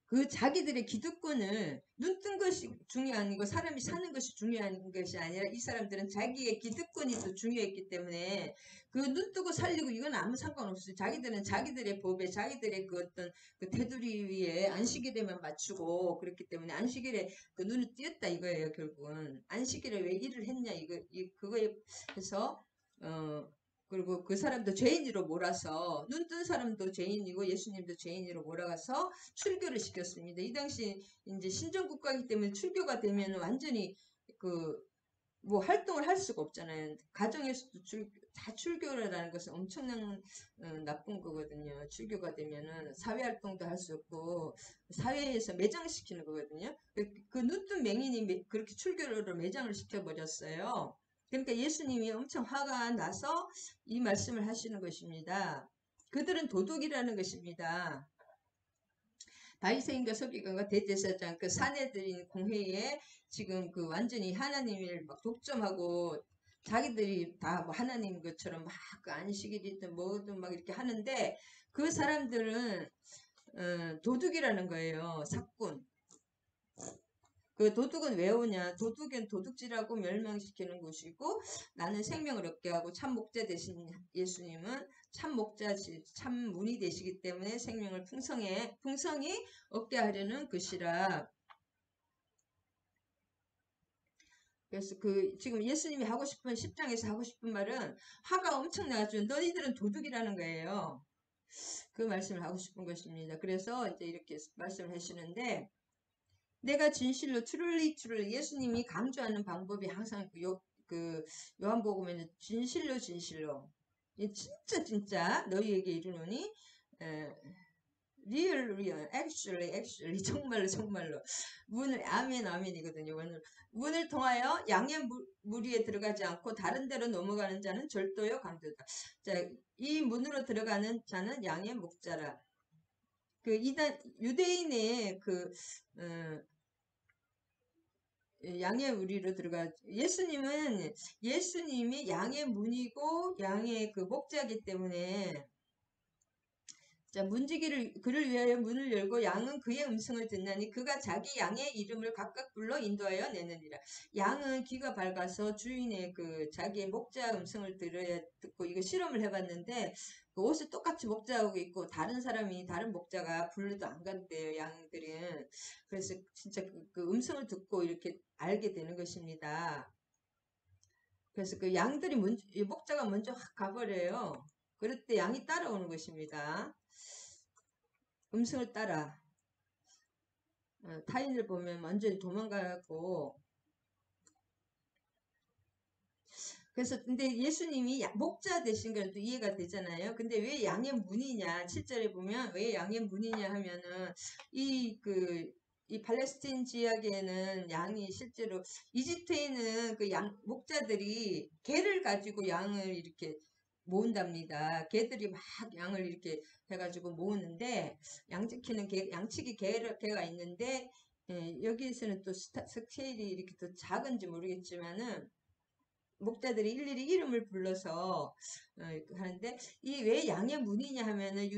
그 자기들의 기득권을, 눈뜬 것이 중요한 이고 사람이 사는 것이 중요한 것이 아니라 이 사람들은 자기의 기득권이 더 중요했기 때문에 그 눈뜨고 살리고 이건 아무 상관없어요. 자기들은 자기들의 법에 자기들의 그 어떤 그 테두리 위에 안식일에만 맞추고 그렇기 때문에 안식일에 그 눈을 띄었다 이거예요. 결국은 안식일에 왜 일을 했냐 그거에 해서 그리고 그 사람도 죄인으로 몰아서 눈 뜬 사람도 죄인이고 예수님도 죄인으로 몰아가서 출교를 시켰습니다. 이 당시 이제 신정국가이기 때문에 출교가 되면 완전히 그 뭐 활동을 할 수가 없잖아요. 가정에서도 다 출교라는 것은 엄청난 나쁜 거거든요. 출교가 되면은 사회 활동도 할 수 없고 사회에서 매장시키는 거거든요. 그 눈뜬 맹인이 그렇게 출교를 매장을 시켜버렸어요. 그러니까 예수님이 엄청 화가 나서 이 말씀을 하시는 것입니다. 그들은 도둑이라는 것입니다. 바리새인과 서기관과 대제사장 그 사내들인 공회에 지금 그 완전히 하나님을 막 독점하고 자기들이 다 뭐 하나님 것처럼 막 그 안식일이든 뭐든 막 이렇게 하는데 그 사람들은 도둑이라는 거예요. 사꾼. 그 도둑은 왜 오냐? 도둑은 도둑질하고 멸망시키는 곳이고 나는 생명을 얻게 하고 참 목자 되신 예수님은 참 목자시 참 문이 되시기 때문에 생명을 풍성히 얻게 하려는 것이라. 그래서 그 지금 예수님이 하고 싶은 10장에서 하고 싶은 말은 화가 엄청나죠. 너희들은 도둑이라는 거예요. 그 말씀을 하고 싶은 것입니다. 그래서 이제 이렇게 말씀을 하시는데 내가 진실로 truly 예수님이 강조하는 방법이 항상 그 요한복음에는 진실로 진짜 너희에게 이르노니 real actually 정말로 문을 아멘이거든요. 문을 통하여 양의 무리에 들어가지 않고 다른 데로 넘어가는 자는 절도요 강도다. 자, 이 문으로 들어가는 자는 양의 목자라. 그 이단 유대인의 그 양의 우리로 들어가. 예수님이 양의 문이고 양의 그 목자이기 때문에 자, 문지기를 그를 위하여 문을 열고 양은 그의 음성을 듣나니 그가 자기 양의 이름을 각각 불러 인도하여 내느니라. 양은 귀가 밝아서 주인의 그 자기의 목자 음성을 듣고 이거 실험을 해봤는데 그 옷을 똑같이 목자하고 있고 다른 목자가 불러도 안 간대요. 양들은. 그래서 진짜 그 음성을 듣고 이렇게 알게 되는 것입니다. 그래서 그 양들이 목자가 먼저 확 가버려요. 그럴 때 양이 따라오는 것입니다. 음성을 따라 타인을 보면 완전히 도망가고. 그래서 근데 예수님이 목자 되신 건 또 이해가 되잖아요. 근데 왜 양의 문이냐? 7절에 보면 왜 양의 문이냐 하면은 이 팔레스틴 지역에는 양이 실제로 이집트에 있는 그 목자들이 개를 가지고 양을 이렇게 모은답니다. 개들이 막 양을 이렇게 해가지고 모으는데 양지키는 양치기 개가 있는데 여기에서는 또 스케일이 이렇게 더 작은지 모르겠지만은 목자들이 일일이 이름을 불러서 하는데 이 왜 양의 문이냐 하면은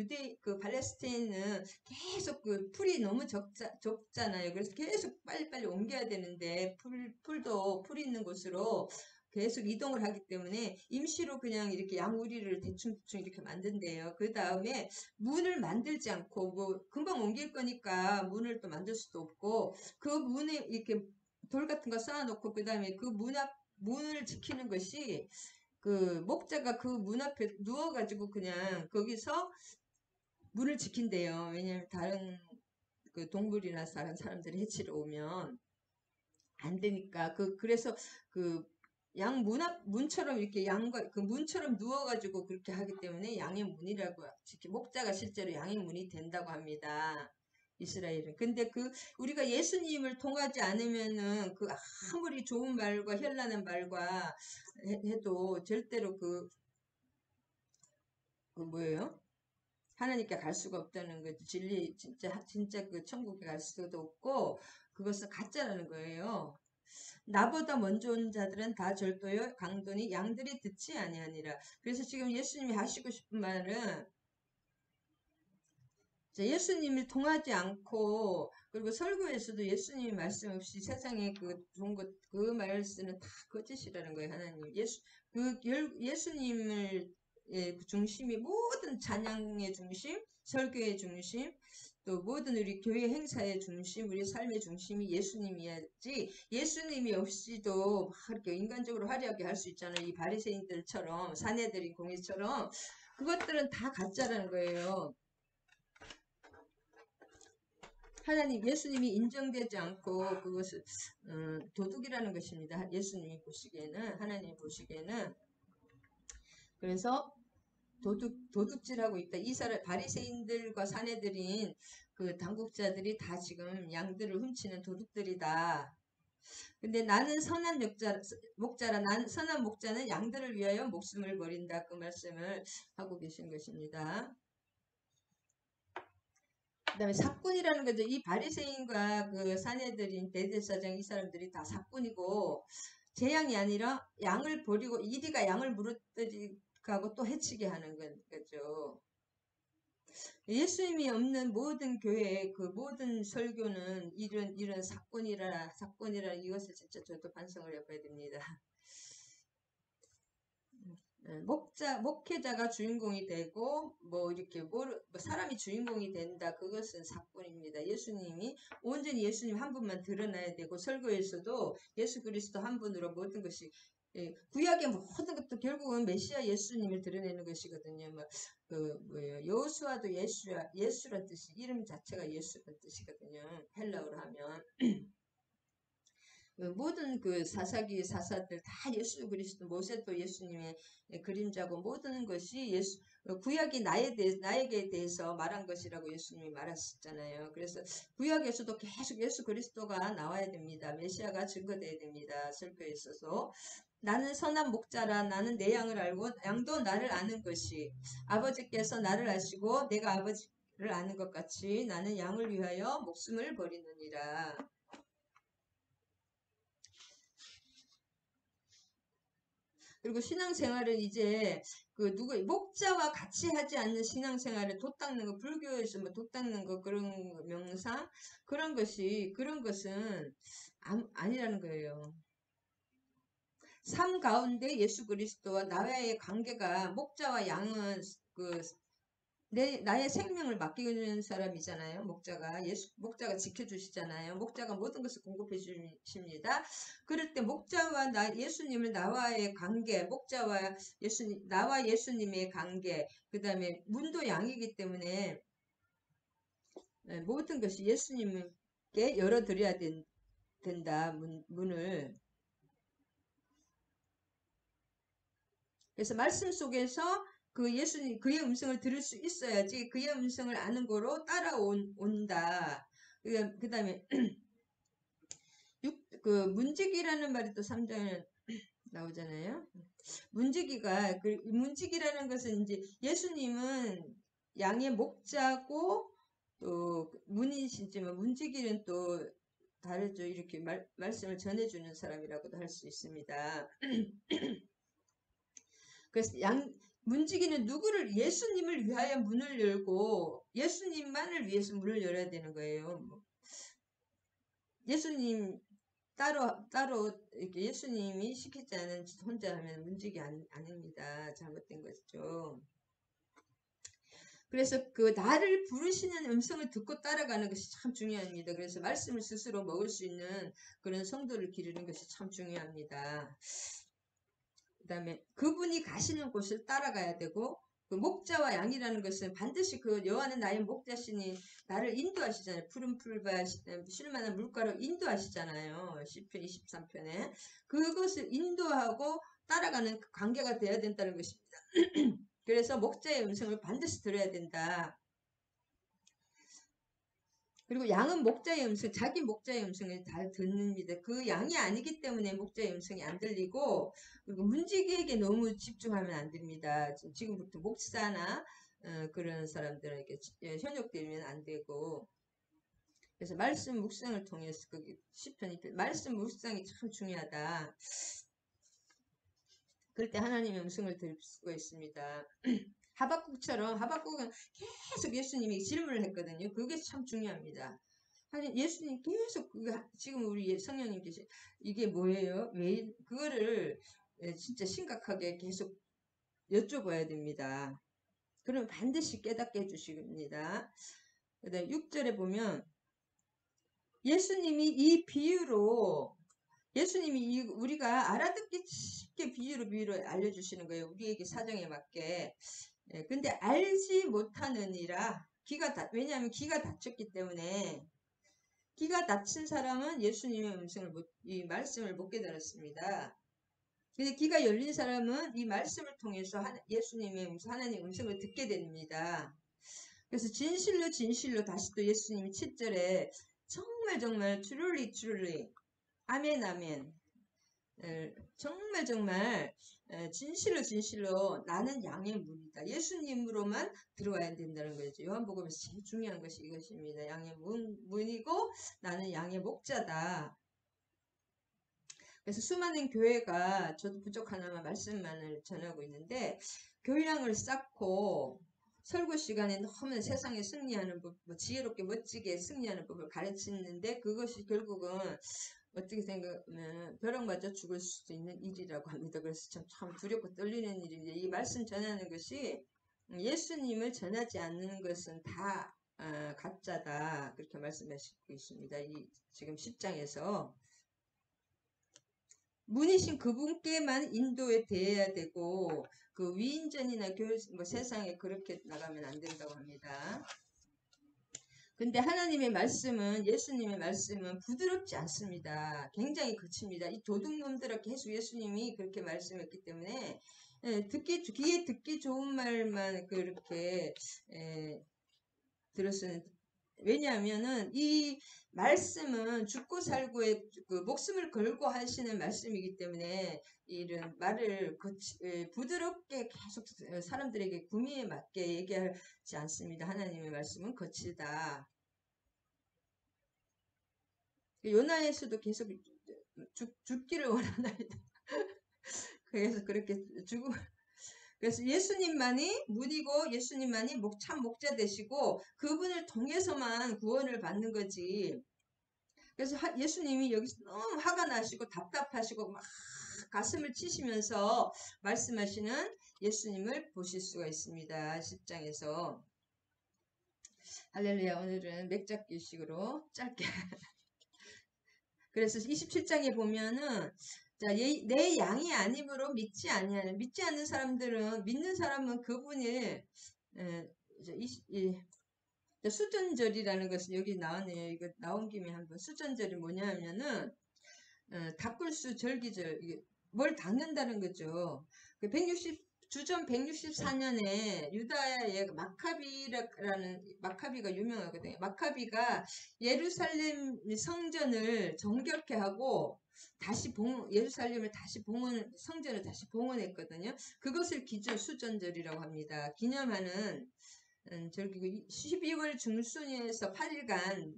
그 팔레스타인은 계속 그 풀이 너무 적잖아요. 그래서 계속 빨리빨리 옮겨야 되는데 풀도 풀 있는 곳으로 계속 이동을 하기 때문에 임시로 그냥 이렇게 양우리를 대충 이렇게 만든대요. 그 다음에 문을 만들지 않고 뭐 금방 옮길 거니까 문을 또 만들 수도 없고 그 문에 이렇게 돌 같은 거 쌓아놓고 그 다음에 그 문을 지키는 것이 그 목자가 그 문 앞에 누워가지고 그냥 거기서 문을 지킨대요. 왜냐면 다른 그 동물이나 다른 사람들이 해치러 오면 안 되니까. 그래서 그 양 문처럼 이렇게 양과 그 문처럼 누워가지고 그렇게 하기 때문에 양의 문이라고 목자가 실제로 양의 문이 된다고 합니다. 이스라엘은. 근데 우리가 예수님을 통하지 않으면은 아무리 좋은 말과 현란한 말과 해도 절대로 뭐예요? 하나님께 갈 수가 없다는 거지. 진짜 그 천국에 갈 수도 없고, 그것은 가짜라는 거예요. 나보다 먼저 온 자들은 다 절도요 강도니 양들이 듣지 아니하니라. 그래서 지금 예수님이 하시고 싶은 말은 예수님을 통하지 않고 그리고 설교에서도 예수님이 말씀 없이 세상에 좋은 그 말씀은 다 거짓이라는 거예요. 하나님 예수님을 중심이 모든 찬양의 중심, 설교의 중심, 또 모든 우리 교회 행사의 중심, 우리 삶의 중심이 예수님이야지, 예수님이 없이도 막 이렇게 인간적으로 화려하게 할 수 있잖아요. 이 바리새인들처럼, 사내들인 공의처럼. 그것들은 다 가짜라는 거예요. 하나님, 예수님이 인정되지 않고 그것을 도둑이라는 것입니다. 예수님이 보시기에는, 하나님이 보시기에는. 그래서 도둑질하고 있다. 이 사람 바리새인들과 사내들인 그 당국자들이 다 지금 양들을 훔치는 도둑들이다. 근데 나는 선한 목자라. 난 선한 목자는 양들을 위하여 목숨을 버린다. 그 말씀을 하고 계신 것입니다. 그 다음에 사꾼이라는 거죠. 이 바리새인과 그 사내들인 대제사장 이 사람들이 다 사꾼이고, 재앙이 아니라 양을 버리고 이리가 양을 물어뜯고 또 해치게 하는 거죠. 예수님이 없는 모든 교회, 그 모든 설교는 이런 사건이라 이것을 진짜 저도 반성을 해봐야 됩니다. 목회자가 주인공이 되고, 이렇게, 사람이 주인공이 된다. 그것은 사건입니다. 예수님이, 온전히 예수님 한 분만 드러나야 되고, 설교에서도 예수 그리스도 한 분으로 모든 것이, 구약의 모든 것도 결국은 메시아 예수님을 드러내는 것이거든요. 여호수아도 예수란 뜻이, 이름 자체가 예수란 뜻이거든요. 헬라어로 하면. 모든 그 사사들 다 예수 그리스도, 모세도 예수님의 그림자고, 모든 것이 구약이 나에게 대해서 말한 것이라고 예수님이 말하셨잖아요. 그래서 구약에서도 계속 예수 그리스도가 나와야 됩니다. 메시아가 증거돼야 됩니다. 설교에 있어서. 나는 선한 목자라. 나는 내 양을 알고 양도 나를 아는 것이, 아버지께서 나를 아시고 내가 아버지를 아는 것 같이 나는 양을 위하여 목숨을 버리느니라. 그리고 신앙생활은 이제 목자와 같이 하지 않는 신앙생활을 돛 닦는 거, 불교에서 돛 닦는 거, 그런 명상, 그런 것은 아니라는 거예요. 삶 가운데 예수 그리스도와 나와의 관계가, 목자와 양은 나의 생명을 맡기는 사람이잖아요. 목자가 지켜주시잖아요. 목자가 모든 것을 공급해 주십니다. 그럴 때 목자와 예수님을 나와의 관계, 나와 예수님의 관계, 그 다음에 문도 양이기 때문에 모든 것이 예수님께 열어드려야 된다. 문을. 그래서 말씀 속에서 예수님, 그의 음성을 들을 수 있어야지 그의 음성을 아는 거로 따라온다. 그 다음에, 문지기라는 말이 또 3장에 나오잖아요. 문지기라는 것은 이제 예수님은 양의 목자고, 또 문이시지만 문지기는 또 다르죠. 이렇게 말씀을 전해주는 사람이라고도 할 수 있습니다. 그래서 문지기는 예수님을 위하여 문을 열고, 예수님만을 위해서 문을 열어야 되는 거예요. 예수님 따로 이렇게 예수님이 시키지 않은 짓 혼자 하면 문지기 아닙니다. 잘못된 것이죠. 그래서 나를 부르시는 음성을 듣고 따라가는 것이 참 중요합니다. 그래서 말씀을 스스로 먹을 수 있는 그런 성도를 기르는 것이 참 중요합니다. 그 다음에 그분이 가시는 곳을 따라가야 되고, 그 목자와 양이라는 것은 반드시 여호와는 나의 목자시니 나를 인도하시잖아요. 푸른 풀과 쉴만한 물가로 인도하시잖아요. 시편 23편에. 그것을 인도하고 따라가는 관계가 되어야 된다는 것입니다. 그래서 목자의 음성을 반드시 들어야 된다. 그리고 양은 자기 목자의 음성을 잘 듣습니다. 그 양이 아니기 때문에 목자의 음성이 안 들리고, 그리고 문지기에게 너무 집중하면 안 됩니다. 지금부터 목사나 그런 사람들에게 현혹되면 안 되고, 그래서 말씀 묵상을 통해서 시편이 말씀 묵상이 참 중요하다. 그럴 때 하나님의 음성을 들을 수가 있습니다. 하박국은 계속 예수님이 질문을 했거든요. 그게 참 중요합니다. 예수님 계속 지금 우리 성령님께서 이게 뭐예요? 왜 그거를 진짜 심각하게 계속 여쭤봐야 됩니다. 그러면 반드시 깨닫게 해주십니다. 그다음 6절에 보면 예수님이 이 비유로 예수님이 우리가 알아듣기 쉽게 비유로 알려주시는 거예요. 우리에게 사정에 맞게. 예, 근데 알지 못하느니라 왜냐하면 귀가 닫혔기 때문에 귀가 닫힌 사람은 예수님의 이 말씀을 못 깨달았습니다. 근데 귀가 열린 사람은 이 말씀을 통해서 하나님의 음성을 듣게 됩니다. 그래서 진실로 다시 또 예수님이 7절에 정말 truly 아멘 정말 진실로 나는 양의 문이다. 예수님으로만 들어와야 된다는 거죠. 요한복음에서 제일 중요한 것이 이것입니다. 양의 문이고 나는 양의 목자다. 그래서 수많은 교회가 저도 부족 하나만 말씀만을 전하고 있는데 교양을 쌓고 설교 시간에 너무 세상에 승리하는 법, 지혜롭게 멋지게 승리하는 법을 가르치는데 그것이 결국은 어떻게 생각하면 벼락 맞아 죽을 수도 있는 일이라고 합니다. 그래서 참 두렵고 떨리는 일인데 이 말씀 전하는 것이 예수님을 전하지 않는 것은 다 가짜다 그렇게 말씀하시고 있습니다. 이 지금 10장에서 문이신 그분께만 인도에 대해야 되고 그 위인전이나 세상에 그렇게 나가면 안 된다고 합니다. 근데 하나님의 말씀은 예수님의 말씀은 부드럽지 않습니다. 굉장히 거칩니다. 이 도둑놈들은 계속 예수님이 그렇게 말씀했기 때문에 귀에 듣기 좋은 말만 그렇게 들었으면 왜냐하면은 이 말씀은 죽고 살고의 그 목숨을 걸고 하시는 말씀이기 때문에 이런 말을 부드럽게 계속 사람들에게 구미에 맞게 얘기하지 않습니다. 하나님의 말씀은 거칠다. 요나에서도 계속 죽기를 원하나이다. 그래서 그렇게 그래서 예수님만이 문이고 예수님만이 참 목자 되시고 그분을 통해서만 구원을 받는 거지. 그래서 예수님이 여기서 너무 화가 나시고 답답하시고 막 가슴을 치시면서 말씀하시는 예수님을 보실 수가 있습니다. 10장에서. 할렐루야. 오늘은 맥잡기식으로 짧게. 그래서 27장에 보면은 자, 내 양이 아님으로 믿지 않는 사람들은 믿는 사람은 그분이 수전절이라는 것은 여기 나왔네요. 이거 나온 김에 한번 수전절이 뭐냐면은 닦을수 절기절 뭘 닦는다는 거죠. 그 주전 164년에 유다의 마카비가 유명하거든요. 마카비가 예루살렘 성전을 정결케 하고 예루살렘을 성전을 다시 봉헌했거든요. 그것을 기준 수전절이라고 합니다. 기념하는 절기고 12월 중순에서 8일간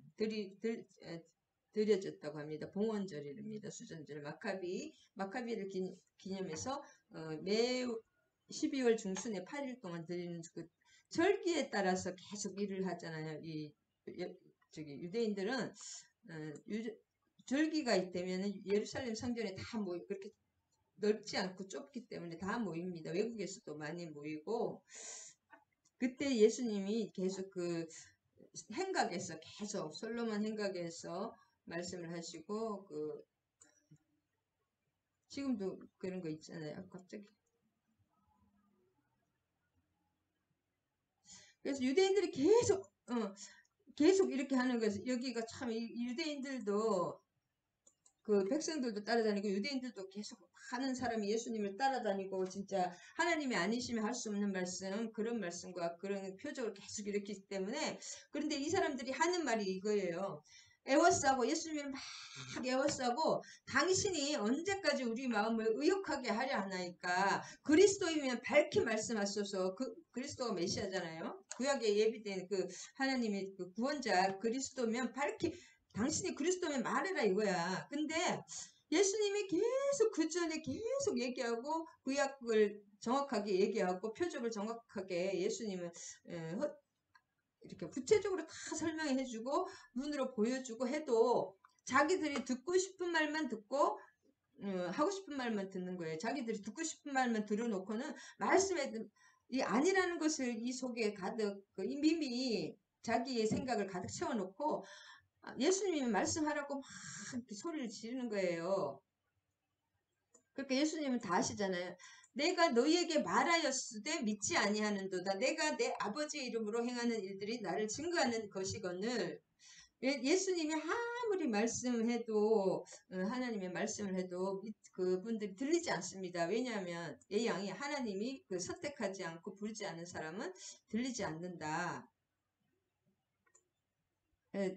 드려졌다고 합니다. 봉헌절입니다. 수전절 마카비를 기념해서 매 12월 중순에 8일 동안 드리는 그 절기에 따라서 계속 일을 하잖아요. 유대인들은 절기가 있다면 예루살렘 성전에 다 그렇게 넓지 않고 좁기 때문에 다 모입니다. 외국에서도 많이 모이고 그때 예수님이 계속 그 행각에서 계속 솔로몬 행각에서 말씀을 하시고 지금도 그런 거 있잖아요. 갑자기. 그래서 유대인들이 계속 이렇게 하는 거예요. 여기가 참 유대인들도 그 백성들도 따라다니고 유대인들도 계속 많은 사람이 예수님을 따라다니고 진짜 하나님이 아니시면 할 수 없는 말씀 그런 말씀과 그런 표적을 계속 일으키기 때문에 그런데 이 사람들이 하는 말이 이거예요. 애워싸고 예수님을 막 애워싸고 당신이 언제까지 우리 마음을 의욕하게 하려 하나이까 그리스도이면 밝히 말씀하소서. 그리스도가 메시아잖아요. 구약에 예비된 그 하나님의 그 구원자 그리스도면 밝히 당신이 그리스도면 말해라 이거야. 근데 예수님이 계속 그 전에 계속 얘기하고 구약을 정확하게 얘기하고 표적을 정확하게 예수님은 이렇게 구체적으로 다 설명해 주고 눈으로 보여주고 해도 자기들이 듣고 싶은 말만 듣고 하고 싶은 말만 듣는 거예요. 자기들이 듣고 싶은 말만 들어놓고는 말씀에 이 아니라는 것을 이 속에 가득 이미 자기의 생각을 가득 채워놓고 예수님이 말씀하라고 막 이렇게 소리를 지르는 거예요. 그러니까 예수님은 다 아시잖아요. 내가 너희에게 말하였으되 믿지 아니하는도다. 내가 내 아버지의 이름으로 행하는 일들이 나를 증거하는 것이거늘. 예수님이 아무리 말씀해도 하나님의 말씀을 해도 그분들이 들리지 않습니다. 왜냐하면 이 양이 하나님이 선택하지 않고 부르지 않는 사람은 들리지 않는다.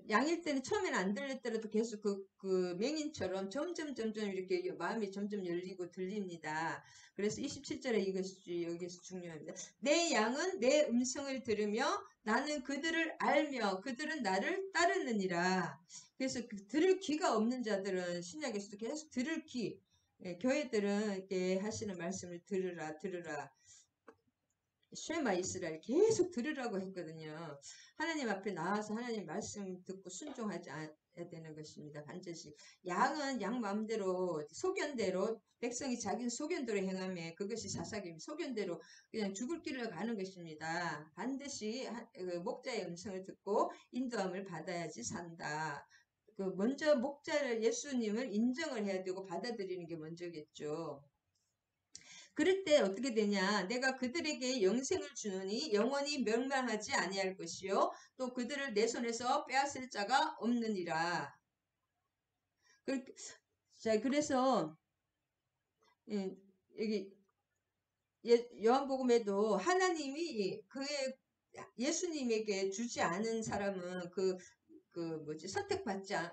양일 때는 처음에는 안 들렸더라도 계속 그 맹인처럼 점점 이렇게 마음이 점점 열리고 들립니다. 그래서 27절에 이것이 여기서 중요합니다. 내 양은 내 음성을 들으며 나는 그들을 알며 그들은 나를 따르느니라. 그래서 들을 귀가 없는 자들은 신약에서도 계속 들을 귀, 교회들은 이렇게 하시는 말씀을 들으라. 쉐마 이스라엘 계속 들으라고 했거든요. 하나님 앞에 나와서 하나님 말씀 듣고 순종하지 않아야 되는 것입니다. 반드시 양은 양 마음대로 소견대로 백성이 자기 소견대로 행하며 그것이 사사기입니다. 소견대로 그냥 죽을 길을 가는 것입니다. 반드시 목자의 음성을 듣고 인도함을 받아야지 산다. 먼저 목자를 예수님을 인정을 해야 되고 받아들이는 게 먼저겠죠. 그럴 때 어떻게 되냐? 내가 그들에게 영생을 주느니 영원히 멸망하지 아니할 것이요 또 그들을 내 손에서 빼앗을 자가 없느니라. 자, 그래서 여기 요한복음에도 하나님이 그의 예수님에게 주지 않은 사람은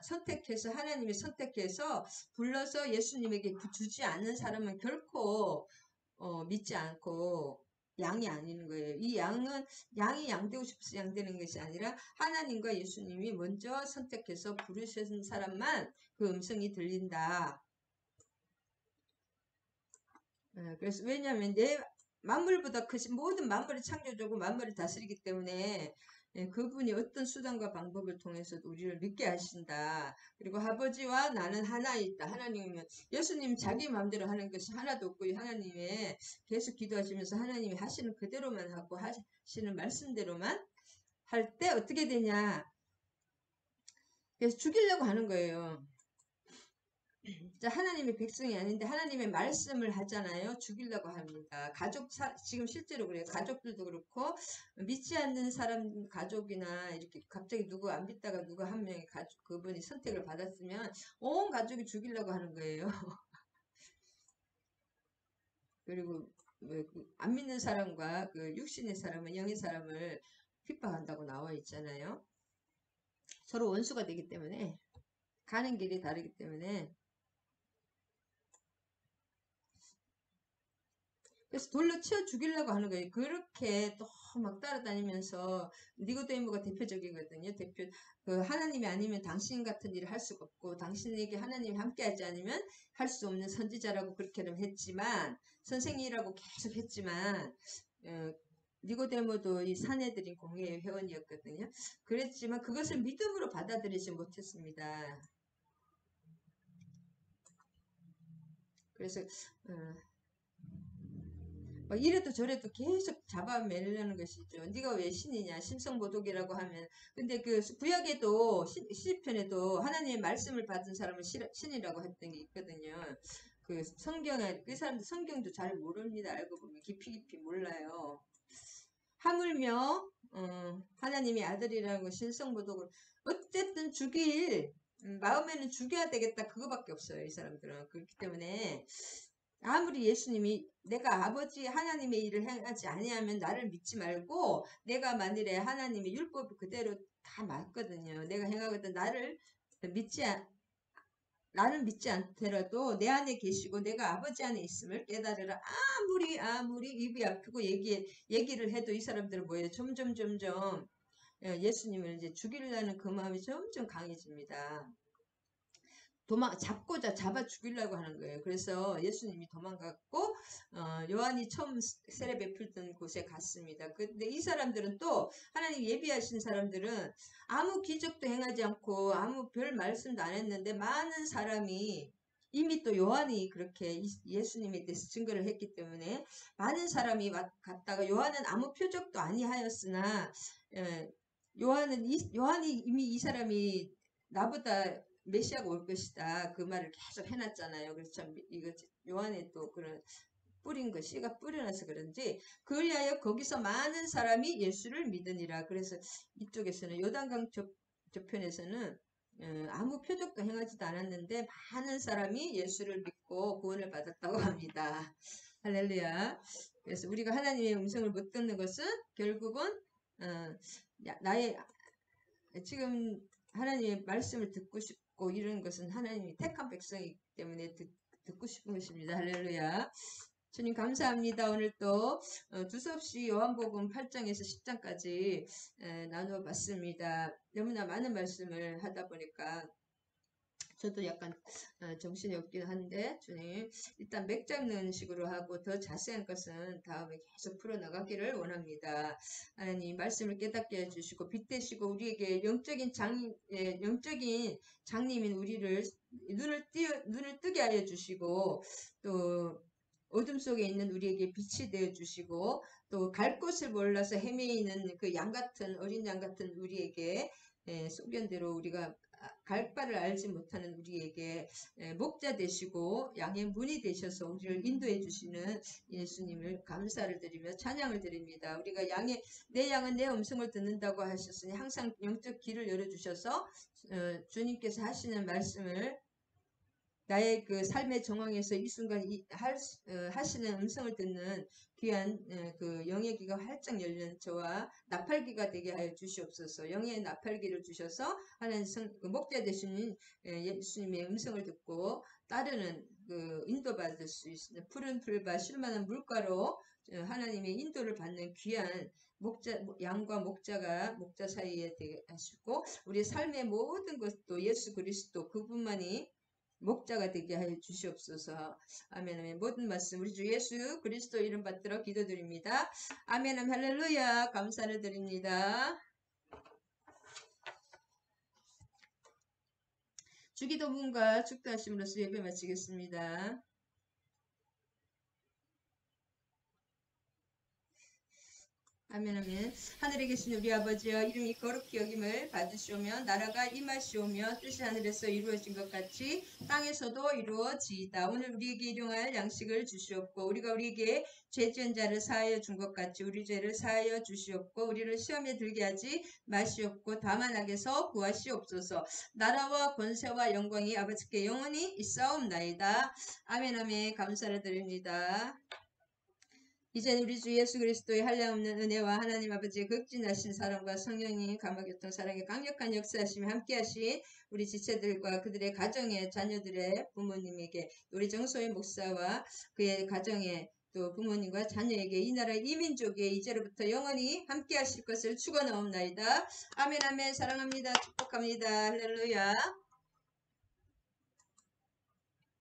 선택해서 하나님이 선택해서 불러서 예수님에게 주지 않는 사람은 결코 믿지 않고 양이 아닌 거예요. 이 양은 양이 양되고 싶어서 양되는 것이 아니라 하나님과 예수님이 먼저 선택해서 부르신 사람만 그 음성이 들린다. 그래서 왜냐하면 내 만물보다 크신 모든 만물을 창조주고 만물을 다스리기 때문에 그분이 어떤 수단과 방법을 통해서도 우리를 믿게 하신다. 그리고 아버지와 나는 하나이다. 하나님은 예수님 자기 마음대로 하는 것이 하나도 없고 하나님의 계속 기도하시면서 하나님이 하시는 그대로만 하고 하시는 말씀대로만 할 때 어떻게 되냐. 그래서 죽이려고 하는 거예요. 하나님의 백성이 아닌데 하나님의 말씀을 하잖아요. 죽이려고 합니다. 지금 실제로 그래요. 가족들도 그렇고 믿지 않는 사람 가족이나 이렇게 갑자기 누구 안 믿다가 누구 한 명이 그분이 선택을 받았으면 온 가족이 죽이려고 하는 거예요. 그리고 안 믿는 사람과 육신의 사람은 영의 사람을 핍박한다고 나와 있잖아요. 서로 원수가 되기 때문에 가는 길이 다르기 때문에 그래서 돌로 치워 죽이려고 하는 거예요. 그렇게 또 막 따라다니면서 니고데모가 대표적이거든요. 하나님이 아니면 당신 같은 일을 할 수가 없고 당신에게 하나님이 함께하지 않으면 할 수 없는 선지자라고 그렇게는 했지만 선생이라고 계속 했지만 니고데모도 이 사내들인 공회의 회원이었거든요. 그랬지만 그것을 믿음으로 받아들이지 못했습니다. 그래서 이래도 저래도 계속 잡아매려는 것이죠. 네가 왜 신이냐? 심성모독이라고 하면. 근데 구약에도 시편에도 하나님의 말씀을 받은 사람은 신이라고 했던 게 있거든요. 성경에 그 사람들 성경도 잘 모릅니다. 알고 보면 깊이 몰라요. 하물며 하나님의 아들이라는 거 신성모독을 어쨌든 마음에는 죽여야 되겠다 그거밖에 없어요. 이 사람들은. 그렇기 때문에 아무리 예수님이 내가 아버지 하나님의 일을 행하지 아니하면 나를 믿지 말고 내가 만일에 하나님의 율법 그대로 다 맞거든요. 내가 행하거든 나를 믿지 않더라도 내 안에 계시고 내가 아버지 안에 있음을 깨달으라. 아무리 입이 아프고 얘기를 해도 이 사람들은 뭐예요? 점점 예수님을 이제 죽이려는 그 마음이 점점 강해집니다. 잡아 죽이려고 하는 거예요. 그래서 예수님이 도망갔고 요한이 처음 세례 베풀던 곳에 갔습니다. 근데 이 사람들은 또 하나님 예비하신 사람들은 아무 기적도 행하지 않고 아무 별 말씀도 안 했는데 많은 사람이 이미 또 요한이 그렇게 예수님에 대해서 증거를 했기 때문에 많은 사람이 갔다가 요한은 아무 표적도 아니하였으나 요한이 이미 이 사람이 나보다 메시아가 올 것이다. 그 말을 계속 해놨잖아요. 그래서 참 이거 요한의 또 그런 뿌린 거 씨가 뿌려놔서 그런지 그리하여 거기서 많은 사람이 예수를 믿으니라. 그래서 이쪽에서는 요단강 저편에서는 아무 표적도 행하지도 않았는데 많은 사람이 예수를 믿고 구원을 받았다고 합니다. 할렐루야. 그래서 우리가 하나님의 음성을 못 듣는 것은 결국은 나의 지금 하나님의 말씀을 듣고 싶고 이런 것은 하나님이 택한 백성이기 때문에 듣고 싶은 것입니다. 할렐루야. 주님 감사합니다. 오늘 또 두서없이 요한복음 8장에서 10장까지 나누어 봤습니다. 너무나 많은 말씀을 하다 보니까 저도 약간 정신이 없긴 한데 주님 일단 맥 잡는 식으로 하고 더 자세한 것은 다음에 계속 풀어나가기를 원합니다. 하나님 말씀을 깨닫게 해주시고 빗대시고 우리에게 영적인 장님인 우리를 눈을 뜨게 하여 주시고 또 어둠 속에 있는 우리에게 빛이 되어 주시고 또 갈 곳을 몰라서 헤매이는 그 양 같은 어린 양 같은 우리에게 소견대로 우리가 갈 바를 알지 못하는 우리에게 목자 되시고 양의 문이 되셔서 우리를 인도해 주시는 예수님을 감사를 드리며 찬양을 드립니다. 우리가 내 양은 내 음성을 듣는다고 하셨으니 항상 영적 길을 열어주셔서 주님께서 하시는 말씀을 나의 그 삶의 정황에서 이 순간 하시는 음성을 듣는 귀한 그 영의 귀가 활짝 열린 저와 나팔귀가 되게 하여 주시옵소서. 영의 나팔귀를 주셔서 하나님 그 목자 되시는 예수님의 음성을 듣고 따르는 그 인도받을 수 있는 푸른 풀과 쉴만한 물가로 하나님의 인도를 받는 귀한 양과 목자 사이에 되게 하시고 우리 삶의 모든 것도 예수 그리스도 그분만이 목자가 되게 하여 주시옵소서. 아멘. 아멘. 모든 말씀 우리 주 예수 그리스도 이름 받들어 기도드립니다. 아멘. 아멘. 할렐루야. 감사를 드립니다. 주기도문과 축도하심으로써 예배 마치겠습니다. 아멘 아멘. 하늘에 계신 우리 아버지여 이름이 거룩히 여김을 받으시오며 나라가 임하시오며 뜻이 하늘에서 이루어진 것 같이 땅에서도 이루어지이다. 오늘 우리에게 일용할 양식을 주시옵고 우리가 우리에게 죄 지은 자를 사하여 준 것 같이 우리 죄를 사하여 주시옵고 우리를 시험에 들게 하지 마시옵고 다만 악에서 구하시옵소서. 나라와 권세와 영광이 아버지께 영원히 있사옵나이다. 아멘 아멘. 감사를 드립니다. 이제 우리 주 예수 그리스도의 한량없는 은혜와 하나님 아버지의 극진하신 사랑과 성령님 감화교통 사랑의 강력한 역사하심이 함께하신 우리 지체들과 그들의 가정의 자녀들의 부모님에게 우리 정소희 목사와 그의 가정의 또 부모님과 자녀에게 이 나라 이민족에 이제로부터 영원히 함께하실 것을 축원하옵나이다. 아멘 아멘. 사랑합니다. 축복합니다. 할렐루야.